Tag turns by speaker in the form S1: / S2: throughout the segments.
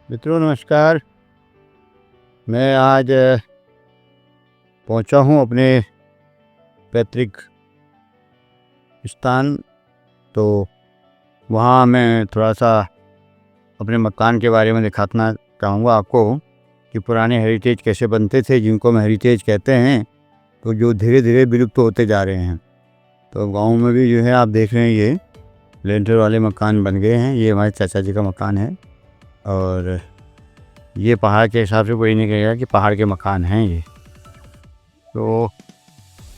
S1: मित्रों नमस्कार। मैं आज पहुंचा हूं अपने पैतृक स्थान। तो वहां मैं थोड़ा सा अपने मकान के बारे में दिखाना चाहूँगा आपको कि पुराने हेरिटेज कैसे बनते थे, जिनको हम हेरिटेज कहते हैं, तो जो धीरे धीरे विलुप्त होते जा रहे हैं। तो गांव में भी जो है आप देख रहे हैं ये लेंटर वाले मकान बन गए हैं। ये हमारे चाचा जी का मकान है और ये पहाड़ के हिसाब से कोई नहीं कहेगा कि पहाड़ के मकान हैं ये। तो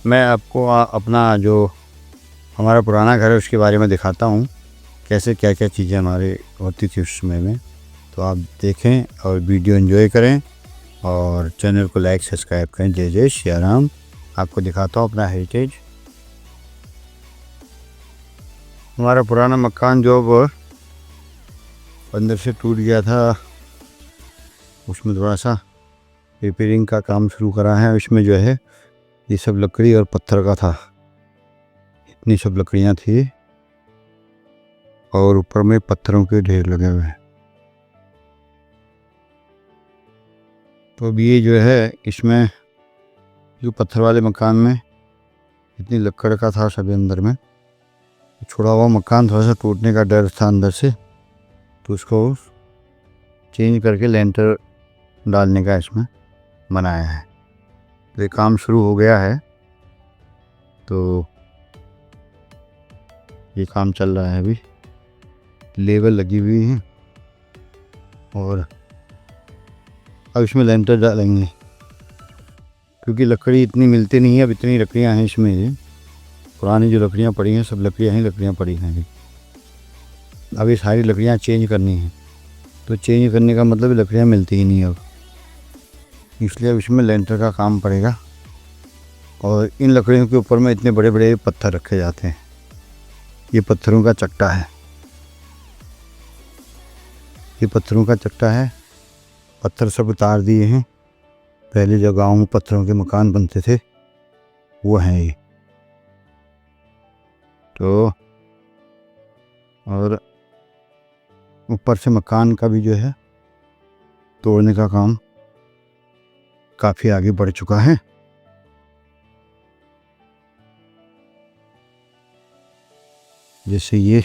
S1: मैं आपको अपना जो हमारा पुराना घर है उसके बारे में दिखाता हूँ, कैसे क्या क्या चीज़ें हमारे होती थी उस समय में। तो आप देखें और वीडियो एंजॉय करें और चैनल को लाइक सब्सक्राइब करें। जय जय श्री राम। आपको दिखाता हूँ अपना हेरिटेज। हमारा पुराना मकान जो अब अंदर से टूट गया था, उसमें थोड़ा सा रिपेयरिंग का काम शुरू करा है। इसमें जो है ये सब लकड़ी और पत्थर का था, इतनी सब लकड़ियाँ थी और ऊपर में पत्थरों के ढेर लगे हुए हैं। तो अब ये जो है इसमें जो पत्थर वाले मकान में इतनी लकड़ का था सभी अंदर में, छोड़ा हुआ मकान थोड़ा सा टूटने का डर था अंदर से, तो उसको चेंज करके लेंटर डालने का इसमें बनाया है। तो ये काम शुरू हो गया है। तो ये काम चल रहा है, अभी लेवल लगी हुई है और अब इसमें लेंटर डालेंगे, क्योंकि लकड़ी इतनी मिलती नहीं है। अब इतनी लकड़ियाँ हैं इसमें, ये पुरानी जो लकड़ियाँ पड़ी हैं सब लकड़ियाँ पड़ी हैं। अब ये सारी लकड़ियाँ चेंज करनी हैं, तो चेंज करने का मतलब लकड़ियाँ मिलती ही नहीं अब, इसलिए अब इसमें लेंटर का काम पड़ेगा। और इन लकड़ियों के ऊपर में इतने बड़े बड़े पत्थर रखे जाते हैं। ये पत्थरों का चट्टा है, ये पत्थरों का चट्टा है। पत्थर सब उतार दिए हैं। पहले जो गाँव में पत्थरों के मकान बनते थे वो हैं ये। तो और ऊपर से मकान का भी जो है तोड़ने का काम काफ़ी आगे बढ़ चुका है। जैसे ये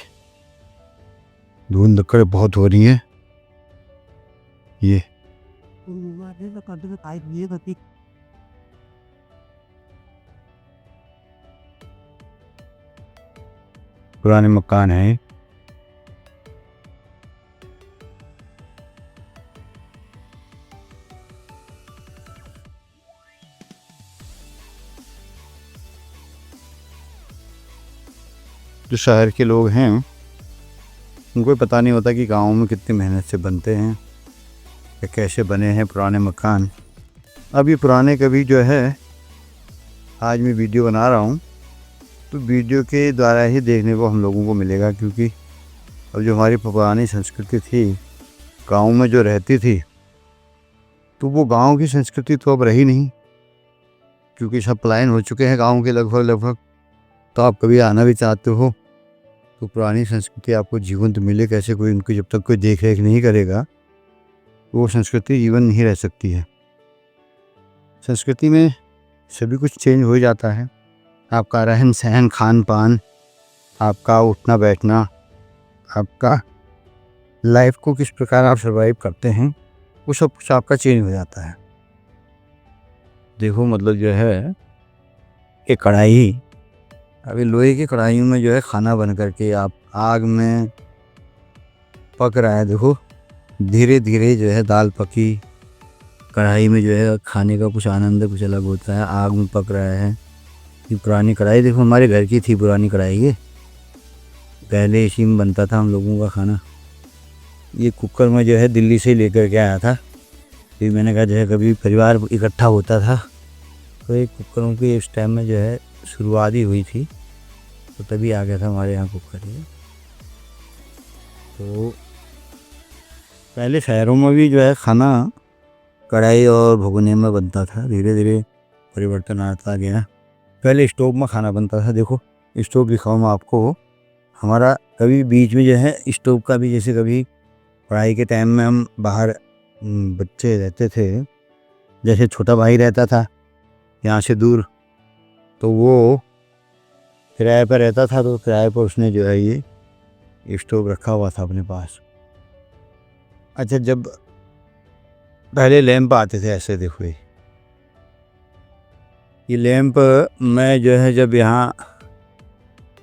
S1: धुंध लकड़ बहुत हो रही है। ये पुराने मकान है। जो शहर के लोग हैं उनको पता नहीं होता कि गाँव में कितनी मेहनत से बनते हैं या कैसे बने हैं पुराने मकान। अब ये पुराने कभी जो है, आज मैं वीडियो बना रहा हूँ तो वीडियो के द्वारा ही देखने को हम लोगों को मिलेगा, क्योंकि अब जो हमारी पुरानी संस्कृति थी गाँव में जो रहती थी, तो वो गाँव की संस्कृति तो अब रही नहीं, क्योंकि सब पलायन हो चुके हैं गाँव के लगभग। तो आप कभी आना भी चाहते हो तो पुरानी संस्कृति आपको जीवंत मिले कैसे? कोई उनकी जब तक कोई देख रेख नहीं करेगा तो वो संस्कृति जीवन नहीं रह सकती है। संस्कृति में सभी कुछ चेंज हो जाता है। आपका रहन सहन, खान पान, आपका उठना बैठना, आपका लाइफ को किस प्रकार आप सर्वाइव करते हैं, वो सब कुछ आपका चेंज हो जाता है। देखो मतलब जो है ये कढ़ाई, अभी लोहे की कढ़ाइयों में जो है खाना बन करके आप आग में पक रहा है। देखो धीरे धीरे जो है दाल पकी कढ़ाई में जो है खाने का कुछ आनंद कुछ अलग होता है। आग में पक रहा है। ये पुरानी कढ़ाई देखो, हमारे घर की थी पुरानी कढ़ाई। ये पहले इसी में बनता था हम लोगों का खाना। ये कुकर में जो है दिल्ली से लेकर के आया था। फिर मैंने कहा जो है कभी परिवार इकट्ठा होता था तो एक कुकरों की इस टाइम में जो है शुरुआत ही हुई थी, तो तभी आ गया था हमारे यहाँ कुकर। ये तो पहले शहरों में भी जो है खाना कढ़ाई और भगोने में बनता था। धीरे धीरे परिवर्तन आता गया। पहले स्टोव में खाना बनता था। देखो स्टोव दिखाऊँ मैं आपको। हमारा कभी बीच में जो है स्टोव का भी जैसे कभी पढ़ाई के टाइम में हम बाहर बच्चे रहते थे, जैसे छोटा भाई रहता था यहाँ से दूर, तो वो किराए पर रहता था, तो किराए पर उसने जो है ये स्टोव रखा हुआ था अपने पास। अच्छा, जब पहले लैंप आते थे ऐसे, देखो ये लैंप मैं जो है जब यहाँ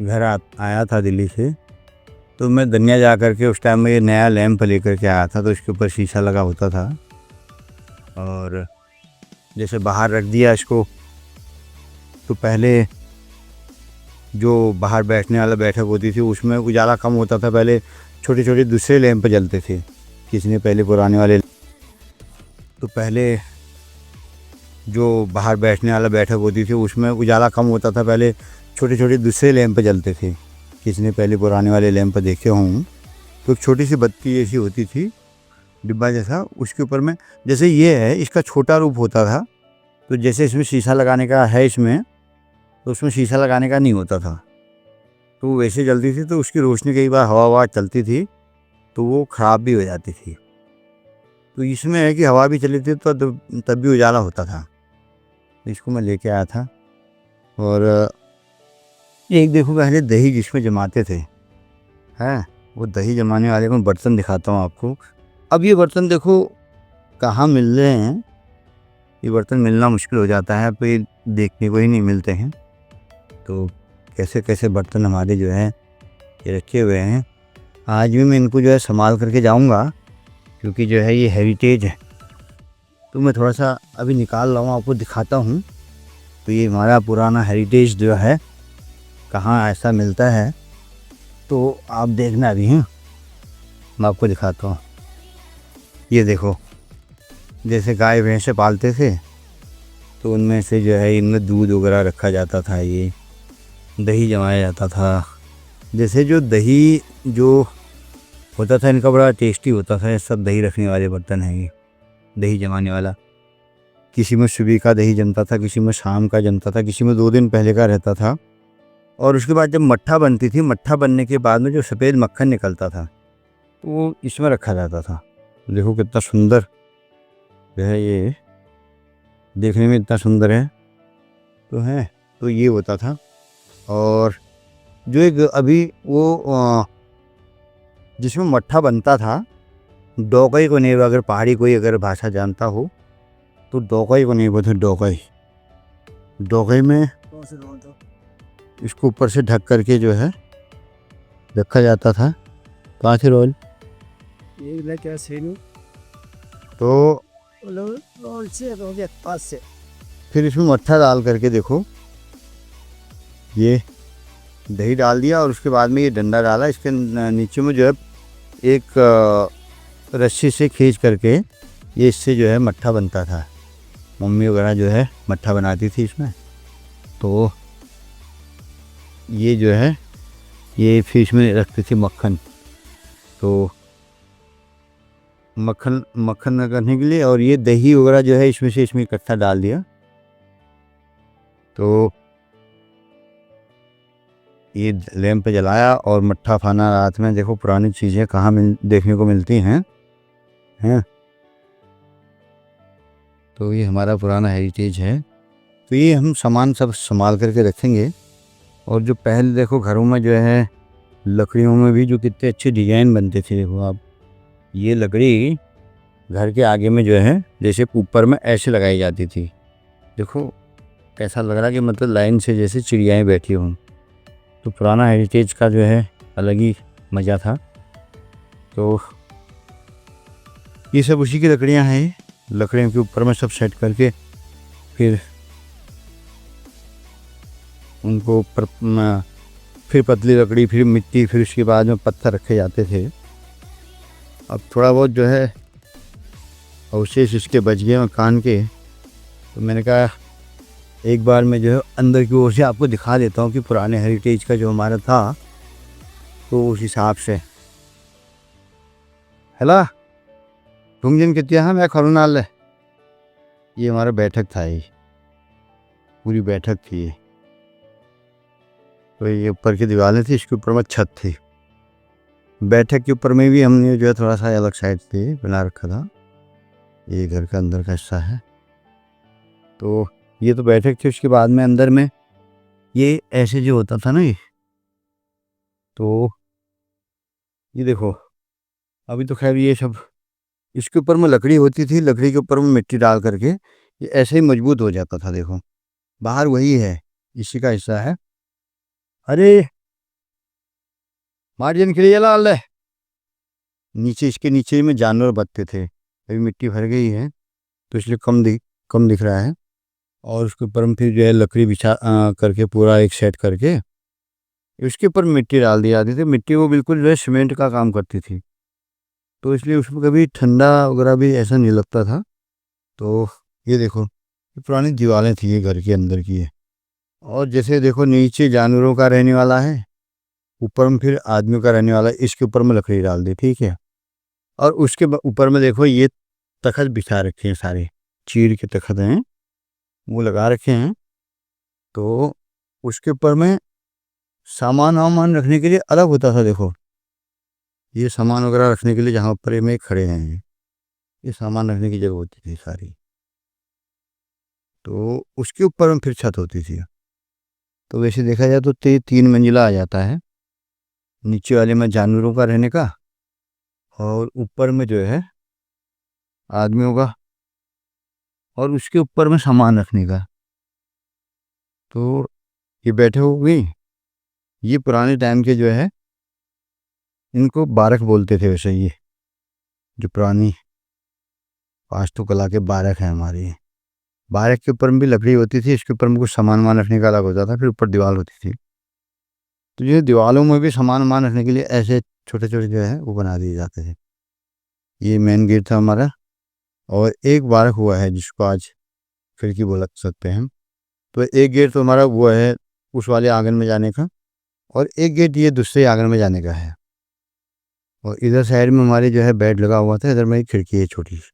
S1: घर आया था दिल्ली से, तो मैं धनिया जा कर के उस टाइम में ये नया लैंप लेकर के आया था, तो इसके ऊपर शीशा लगा होता था। और जैसे बाहर रख दिया इसको, तो पहले जो बाहर बैठने वाला बैठक होती थी उसमें उजाला कम होता था। पहले छोटे छोटे दूसरे लैंप जलते थे, किसी ने पहले पुराने वाले, तो पहले जो बाहर बैठने वाला बैठक होती थी उसमें उजाला कम होता था। पहले छोटे छोटे दूसरे लैंप जलते थे, किसी ने पहले पुराने वाले लैंप देखे हों, तो एक छोटी सी बत्ती ऐसी होती थी, डिब्बा जैसा, उसके ऊपर में जैसे ये है इसका छोटा रूप होता था। तो जैसे इसमें शीशा लगाने का है इसमें, तो उसमें शीशा लगाने का नहीं होता था, तो वैसे जलती थी। तो उसकी रोशनी कई बार हवा चलती थी तो वो ख़राब भी हो जाती थी। तो इसमें है कि हवा भी चली थी तो तब भी उजाला होता था। इसको मैं लेके आया था। और एक देखो पहले दही जिसमें जमाते थे, हैं, वो दही जमाने वाले को बर्तन दिखाता हूँ आपको। अब ये बर्तन देखो कहाँ मिल रहे हैं, ये बर्तन मिलना मुश्किल हो जाता है, अब ये देखने को ही नहीं मिलते हैं। तो कैसे कैसे बर्तन हमारे जो है ये रखे हुए हैं। आज भी मैं इनको जो है संभाल करके जाऊंगा, क्योंकि जो है ये हेरिटेज है। तो मैं थोड़ा सा अभी निकाल रहा हूँ, आपको दिखाता हूँ। तो ये हमारा पुराना हेरिटेज जो है कहाँ ऐसा मिलता है, तो आप देखना अभी हैं, मैं आपको दिखाता हूँ। ये देखो, जैसे गाय भैंसे पालते थे तो उनमें से जो है इनमें दूध वगैरह रखा जाता था, ये दही जमाया जाता था। जैसे जो दही जो होता था इनका बड़ा टेस्टी होता था। ये सब दही रखने वाले बर्तन हैं, ये दही जमाने वाला। किसी में सुबह का दही जमता था, किसी में शाम का जमता था, किसी में 2 दिन पहले का रहता था। और उसके बाद जब मट्ठा बनती थी, मट्ठा बनने के बाद में जो सफ़ेद मक्खन निकलता था तो वो इसमें रखा जाता था। देखो कितना सुंदर जो है, ये देखने में इतना सुंदर है तो है। तो ये होता था। और जो एक अभी वो जिसमें मट्ठा बनता था, डोकई को नहीं, अगर पहाड़ी कोई अगर भाषा जानता हो तो डोकई को नहीं बोलते, डोकई। डोकई में इसको ऊपर से ढक करके जो है रखा जाता था। कहाँ से रोल तो फिर इसमें मट्ठा डाल करके देखो, ये दही डाल दिया और उसके बाद में ये डंडा डाला, इसके नीचे में जो है एक रस्सी से खींच करके ये इससे जो है मट्ठा बनता था। मम्मी वगैरह जो है मट्ठा बनाती थी इसमें। तो ये जो है ये फिर इसमें रखती थी मक्खन। तो मक्खन करने के लिए, और ये दही वगैरह जो है इसमें से इसमें इकट्ठा डाल दिया। तो ये लैंप जलाया और मट्ठा खाना रात में। देखो पुरानी चीज़ें कहाँ देखने को मिलती हैं। तो ये हमारा पुराना हेरिटेज है। तो ये हम सामान सब संभाल करके रखेंगे। और जो पहले देखो घरों में जो है लकड़ियों में भी जो कितने अच्छे डिज़ाइन बनते थे, देखो आप, ये लकड़ी घर के आगे में जो है जैसे ऊपर में ऐसे लगाई जाती थी। देखो कैसा लग रहा कि मतलब लाइन से जैसे चिड़ियाएँ बैठी हों। तो पुराना हेरिटेज का जो है अलग ही मज़ा था। तो ये सब उसी की लकड़ियाँ हैं। लकड़ियों के ऊपर में सब सेट करके फिर उनको फिर पतली लकड़ी, फिर मिट्टी, फिर उसके बाद में पत्थर रखे जाते थे। अब थोड़ा बहुत जो है अवशेष इसके बच गए मकान के, तो मैंने कहा एक बार मैं जो है अंदर की ओर से आपको दिखा देता हूँ कि पुराने हेरिटेज का जो हमारा था तो उस हिसाब से। हेला तुम जिन कितने हैं मैं खरुना ले, ये हमारा बैठक था, ये पूरी बैठक थी ये। तो ये ऊपर की दीवारें थी, इसके ऊपर में छत थी। बैठक के ऊपर में भी हमने जो है थोड़ा सा अलग साइड पे बना रखा था। ये घर का अंदर का हिस्सा है। तो ये तो बैठक थी, उसके बाद में अंदर में ये ऐसे जो होता था ना ये, तो ये देखो अभी तो खैर ये सब इसके ऊपर में लकड़ी होती थी, लकड़ी के ऊपर में मिट्टी डाल करके ये ऐसे ही मजबूत हो जाता था। देखो बाहर वही है, इसी का हिस्सा है। अरे मार्जिन के लिए लाल है, नीचे इसके नीचे में जानवर बचते थे, अभी मिट्टी भर गई है तो इसलिए कम दिख रहा है। और उसके ऊपर हम फिर जो है लकड़ी बिछा करके पूरा एक सेट करके उसके ऊपर मिट्टी डाल दी जाती थी। मिट्टी वो बिल्कुल जो है सीमेंट का काम करती थी, तो इसलिए उसमें कभी ठंडा वगैरह भी ऐसा नहीं लगता था। तो ये देखो ये पुरानी दीवारें थी ये घर के अंदर की है। और जैसे देखो नीचे जानवरों का रहने वाला है, ऊपर में फिर आदमियों का रहने वाला है, इसके ऊपर में लकड़ी डाल दी, ठीक है। और उसके ऊपर में देखो ये तखत बिछा रखे हैं, सारे चीड़ के तखत हैं वो लगा रखे हैं। तो उसके ऊपर में सामान वामान रखने के लिए अलग होता था। देखो ये सामान वगैरह रखने के लिए जहाँ पर ये में खड़े हैं, ये सामान रखने की जगह होती थी सारी। तो उसके ऊपर में फिर छत होती थी। तो वैसे देखा जाए तो 3 मंजिला आ जाता है, नीचे वाले में जानवरों का रहने का और ऊपर में जो है आदमियों का और उसके ऊपर में सामान रखने का। तो ये बैठे हुए ये पुराने टाइम के जो है इनको बारक बोलते थे। वैसे ये जो पुरानी वास्तुकला के बारक हैं हमारी, बारक के ऊपर में भी लकड़ी होती थी, इसके ऊपर में कुछ सामान वामान रखने का अलग होता था, फिर ऊपर दीवार होती थी। तो ये दीवारों में भी सामान वामान रखने के लिए ऐसे छोटे छोटे जो है वो बना दिए जाते थे। ये मेन गेट था हमारा। और एक बारक हुआ है जिसको आज खिड़की बोल सकते हैं। तो एक गेट तो हमारा वो है उस वाले आंगन में जाने का, और एक गेट ये दूसरे आंगन में जाने का है। और इधर साइड में हमारे जो है बेड लगा हुआ था, इधर में एक खिड़की है छोटी सी,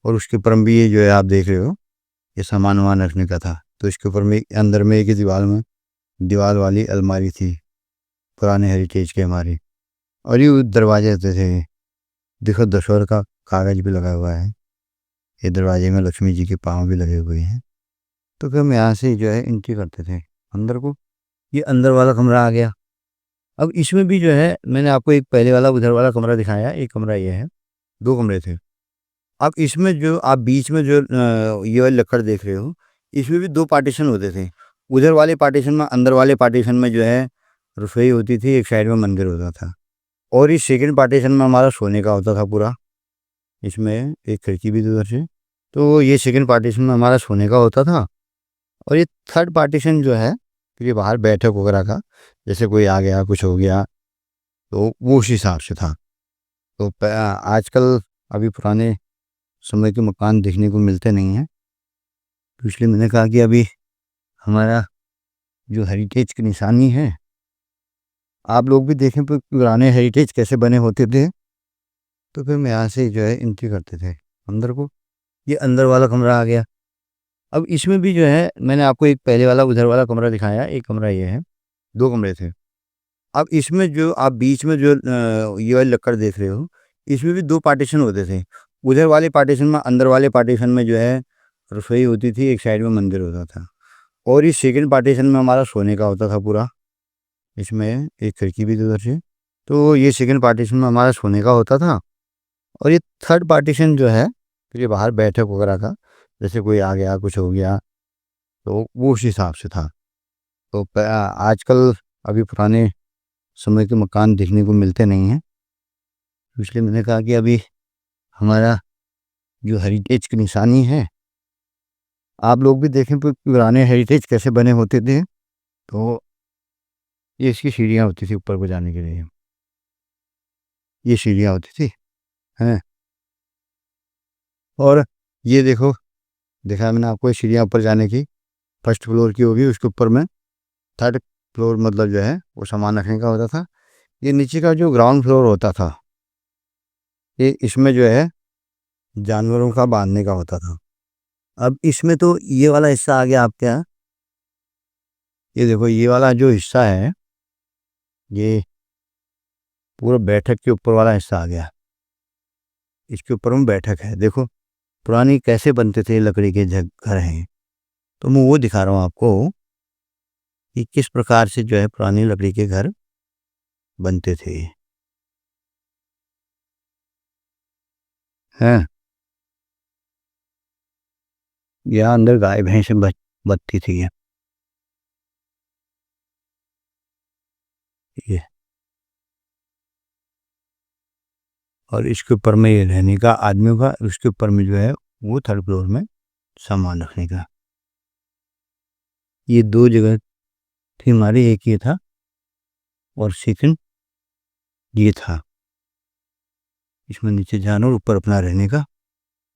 S1: और उसके ऊपर में भी ये जो है आप देख रहे हो ये सामान वामान रखने का था। तो इसके ऊपर में अंदर में एक दीवार वाली अलमारी थी पुराने हेरिटेज के हमारी। और ये दरवाजे होते थे, देखो दशहर का कागज भी लगा हुआ है, ये दरवाजे में लक्ष्मी जी के पाँव भी लगे हुए हैं। तो फिर हम यहाँ से जो है एंट्री करते थे अंदर को। ये अंदर वाला कमरा आ गया। अब इसमें भी जो है मैंने आपको एक पहले वाला उधर वाला कमरा दिखाया, एक कमरा ये है, 2 कमरे थे। अब इसमें जो आप बीच में जो ये वाली लकड़ देख रहे हो, इसमें भी 2 पार्टीशन होते थे। उधर वाले पार्टीशन में, अंदर वाले पार्टीशन में जो है रसोई होती थी, एक साइड में मंदिर होता था। और इस सेकंड पार्टीशन में हमारा सोने का होता था पूरा, इसमें एक खिड़की भी थी उधर से। तो ये सेकंड पार्टीशन में हमारा सोने का होता था। और ये थर्ड पार्टीशन जो है फिर ये बाहर बैठक वगैरह का, जैसे कोई आ गया कुछ हो गया तो वो उस हिसाब से था। तो आजकल अभी पुराने समय के मकान देखने को मिलते नहीं हैं, तो इसलिए मैंने कहा कि अभी हमारा जो हेरिटेज की निशानी है आप लोग भी देखें पुराने हेरिटेज कैसे बने होते थे। तो फिर हम यहाँ से जो है एंट्री करते थे अंदर को। ये अंदर वाला कमरा आ गया। अब इसमें भी जो है मैंने आपको एक पहले वाला उधर वाला कमरा दिखाया, एक कमरा ये है, 2 कमरे थे। अब इसमें जो आप बीच में जो ये वाली लकड़ देख रहे हो, इसमें भी 2 पार्टीशन होते थे। उधर वाले पार्टीशन में, अंदर वाले पार्टीशन में जो है रसोई होती थी, एक साइड में मंदिर होता था। और इस सेकंड पार्टीशन में हमारा सोने का होता था पूरा, इसमें एक खिड़की भी थी उधर से। तो ये सेकंड पार्टीशन में हमारा सोने का होता था। और ये थर्ड पार्टीशन जो है फिर ये बाहर बैठक वगैरह का, जैसे कोई आ गया कुछ हो गया तो वो उस हिसाब से था। तो आजकल अभी पुराने समय के मकान देखने को मिलते नहीं हैं, तो इसलिए मैंने कहा कि अभी हमारा जो हेरिटेज की निशानी है आप लोग भी देखें पुराने हेरिटेज कैसे बने होते थे। तो ये इसकी सीढ़ियाँ होती थी ऊपर को जाने के लिए, ये सीढ़ियाँ होती थी हैं। और ये देखो देखा मैंने आपको, ये सीढ़ियाँ ऊपर जाने की फर्स्ट फ्लोर की होगी, उसके ऊपर में थर्ड फ्लोर मतलब जो है वो सामान रखने का होता था। ये नीचे का जो ग्राउंड फ्लोर होता था ये इसमें जो है जानवरों का बांधने का होता था। अब इसमें तो ये वाला हिस्सा आ गया आपके यहाँ, ये देखो ये वाला जो हिस्सा है ये पूरा बैठक के ऊपर वाला हिस्सा आ गया। इसके ऊपर में बैठक है। देखो पुरानी कैसे बनते थे, लकड़ी के घर हैं। तो मैं वो दिखा रहा हूँ आपको कि किस प्रकार से जो है पुरानी लकड़ी के घर बनते थे। हैं, यहाँ अंदर गाय भैंसें बचती थी। ये और इसके ऊपर में ये रहने का आदमियों का, उसके ऊपर में जो है वो थर्ड फ्लोर में सामान रखने का। ये दो जगह थी हमारी, एक ये था और सेकंड ये था। इसमें नीचे जानवर, ऊपर अपना रहने का।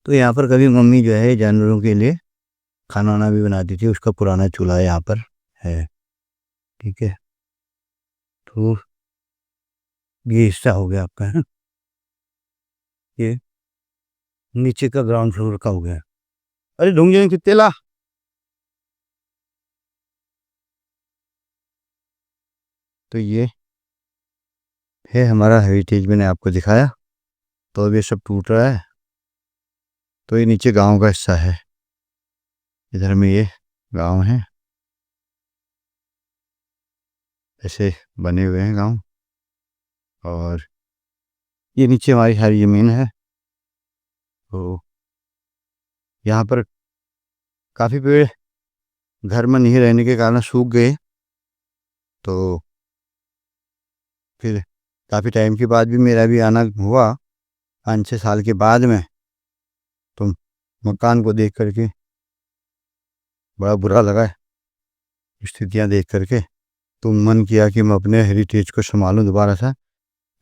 S1: तो यहाँ पर कभी मम्मी जो है जानवरों के लिए खाना वाना भी बनाती थी। उसका पुराना चूल्हा यहाँ पर है। ठीक है, तो ये हिस्सा हो गया आपका, है ना। ये नीचे का ग्राउंड फ्लोर का हो गया। अरे ढूंढ जाए कितने ला। तो ये है हमारा हेरिटेज, मैंने आपको दिखाया। तो अब ये सब टूट रहा है। तो ये नीचे गांव का हिस्सा है। इधर में ये गांव है, ऐसे बने हुए हैं गांव। और ये नीचे हमारी सारी ज़मीन है। तो यहाँ पर काफ़ी पेड़ घर में नहीं रहने के कारण सूख गए। तो फिर काफ़ी टाइम के बाद भी मेरा भी आना हुआ, 5-6 साल के बाद में। तो मकान को देख करके बड़ा बुरा लगा, स्थितियाँ देख करके। तो मन किया कि मैं अपने हेरिटेज को संभालूं दोबारा से।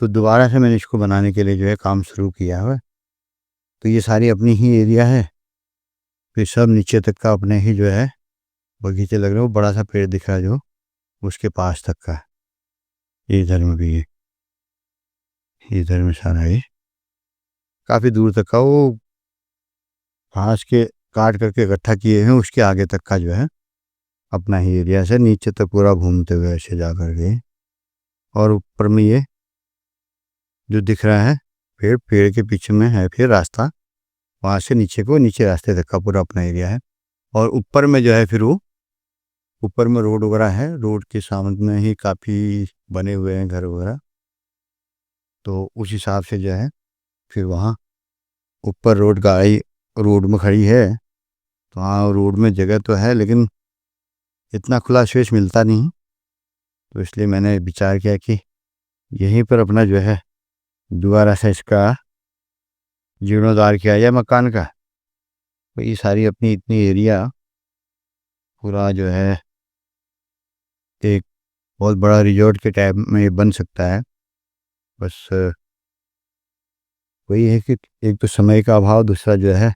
S1: तो दोबारा से मैंने इसको बनाने के लिए जो है काम शुरू किया है। तो ये सारी अपनी ही एरिया है। फिर सब नीचे तक का अपने ही जो है बगीचे लग रहे हो। बड़ा सा पेड़ दिख रहा है जो उसके पास तक का। इधर में भी है, इधर में सारा है, काफ़ी दूर तक का वो घास के काट करके इकट्ठा किए हैं। उसके आगे तक का जो है अपना ही एरिया से नीचे तक पूरा घूमते हुए ऐसे जा कर के। और ऊपर में ये जो दिख रहा है पेड़, पेड़ के पीछे में है फिर रास्ता, वहाँ से नीचे को, नीचे रास्ते तक का पूरा अपना एरिया है। और ऊपर में जो है फिर वो ऊपर में रोड वगैरह है। रोड के सामने ही काफ़ी बने हुए हैं घर वगैरह। तो उस हिसाब से जो है फिर वहाँ ऊपर रोड, गाड़ी रोड में खड़ी है। तो हाँ, रोड में जगह तो है लेकिन इतना खुला स्पेस मिलता नहीं। तो इसलिए मैंने विचार किया कि यहीं पर अपना जो है दोबारा से इसका जीर्णोद्धार किया जाए मकान का। तो ये सारी अपनी इतनी एरिया पूरा जो है एक बहुत बड़ा रिजॉर्ट के टाइप में बन सकता है। बस वही है कि एक तो समय का अभाव, दूसरा जो है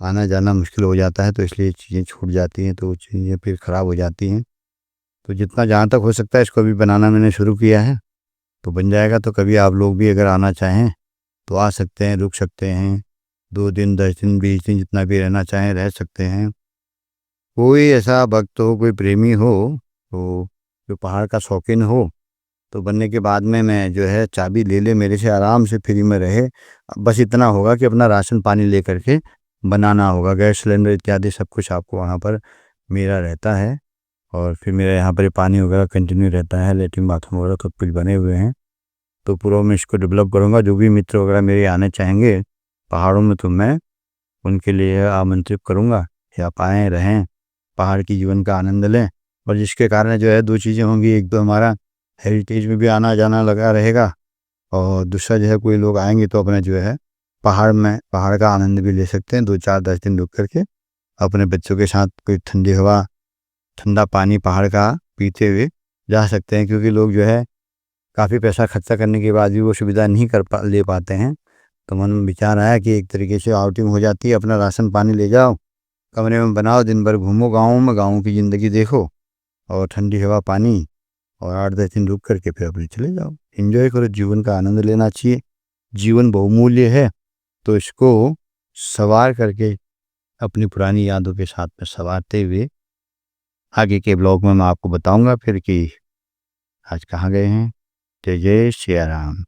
S1: आना जाना मुश्किल हो जाता है। तो इसलिए चीज़ें छूट जाती हैं, तो वो चीज़ें फिर ख़राब हो जाती हैं। तो जितना जहाँ तक हो सकता है इसको अभी बनाना मैंने शुरू किया है। तो बन जाएगा। तो कभी आप लोग भी अगर आना चाहें तो आ सकते हैं, रुक सकते हैं। 2 दिन, 10 दिन, 20 दिन, जितना भी रहना चाहें रह सकते हैं। कोई ऐसा भक्त हो, कोई प्रेमी हो, तो जो पहाड़ का शौकीन हो, तो बनने के बाद में मैं जो है चाबी ले ले मेरे से, आराम से फ्री में रहे। बस इतना होगा कि अपना राशन पानी ले करके बनाना होगा। गैस सिलेंडर इत्यादि सब कुछ आपको वहाँ पर मेरा रहता है। और फिर मेरा यहाँ पर पानी वगैरह कंटिन्यू रहता है, लेटरिन बाथरूम वगैरह सब कुछ बने हुए हैं। तो पूरा मैं इसको डेवलप करूँगा। जो भी मित्र वगैरह मेरे आने चाहेंगे पहाड़ों में, तो मैं उनके लिए आमंत्रित करूँगा कि आप आएँ, रहें, पहाड़ की जीवन का आनंद लें। और जिसके कारण जो है 2 चीज़ें होंगी, एक तो हमारा हेरिटेज में भी आना जाना लगा रहेगा, और दूसरा जो है कोई लोग आएंगे तो अपना जो है पहाड़ में, पहाड़ का आनंद भी ले सकते हैं। 2-4-10 दिन रुक करके अपने बच्चों के साथ कोई ठंडी हवा, ठंडा पानी पहाड़ का पीते हुए जा सकते हैं। क्योंकि लोग जो है काफ़ी पैसा खर्चा करने के बाद भी वो सुविधा नहीं ले पाते हैं। तो मन में विचार आया कि एक तरीके से आउटिंग हो जाती है। अपना राशन पानी ले जाओ, कमरे में बनाओ, दिन भर घूमो गाँव में, गाँव की ज़िंदगी देखो, और ठंडी हवा पानी, और 8-10 दिन रुक करके फिर अपने चले जाओ। एंजॉय करो, जीवन का आनंद लेना चाहिए। जीवन बहुमूल्य है। तो इसको सवार करके अपनी पुरानी यादों के साथ में सवारते हुए आगे के ब्लॉग में मैं आपको बताऊंगा फिर कि आज कहाँ गए हैं, जय जय सिया राम।